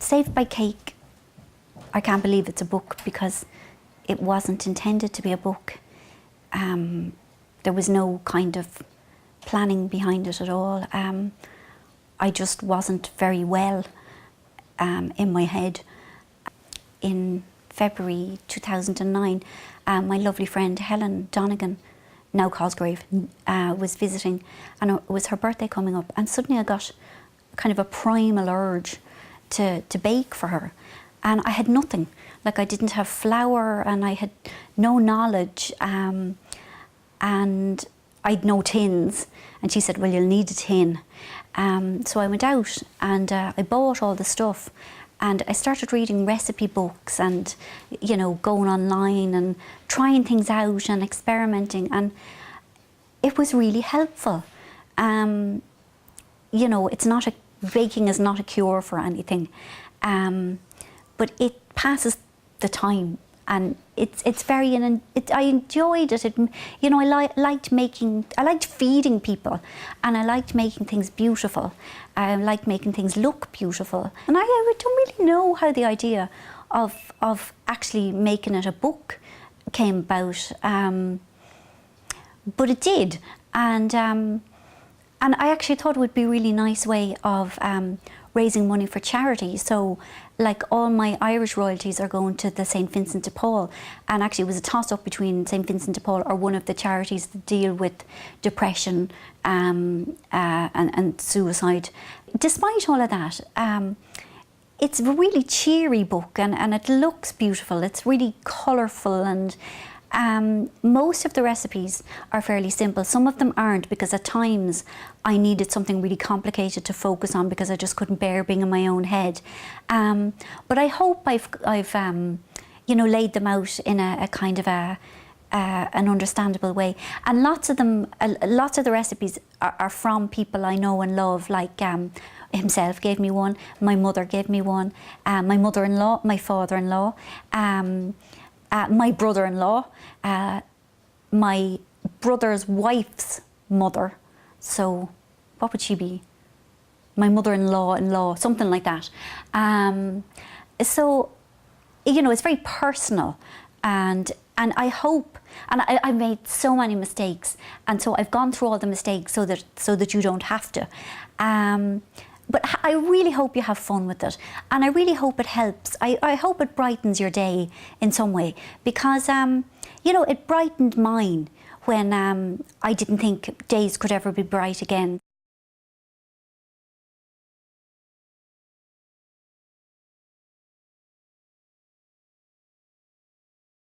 Saved by Cake, I can't believe it's a book because it wasn't intended to be a book. There was no kind of planning behind it at all. I just wasn't very well in my head. In February 2009, my lovely friend Helen Donegan, now Cosgrave, was visiting, and it was her birthday coming up, and suddenly I got kind of a primal urge to bake for her. And I had nothing, like I didn't have flour and I had no knowledge, and I'd no tins. And she said, well, you'll need a tin. So I went out and I bought all the stuff, and I started reading recipe books and, you know, going online and trying things out and experimenting, and it was really helpful. You know, baking is not a cure for anything, but it passes the time, and it's very, I enjoyed it. You know, I liked feeding people, and I liked making things beautiful. I liked making things look beautiful, and I don't really know how the idea of actually making it a book came about, but it did, and I actually thought it would be a really nice way of raising money for charity. So, like, all my Irish royalties are going to the St. Vincent de Paul, and actually it was a toss-up between St. Vincent de Paul or one of the charities that deal with depression and suicide. Despite all of that, it's a really cheery book, and it looks beautiful. It's really colourful, and most of the recipes are fairly simple. Some of them aren't, because at times I needed something really complicated to focus on because I just couldn't bear being in my own head. But I hope I've you know, laid them out in a kind of an understandable way. And lots of the recipes are from people I know and love, like himself gave me one, my mother gave me one, my mother-in-law, my father-in-law, my brother-in-law, my brother's wife's mother. So what would she be? My mother-in-law, something like that. So, you know, it's very personal, and I hope, and I made so many mistakes, and so I've gone through all the mistakes so that you don't have to. But I really hope you have fun with it, and I really hope it helps. I hope it brightens your day in some way, because you know, it brightened mine when I didn't think days could ever be bright again.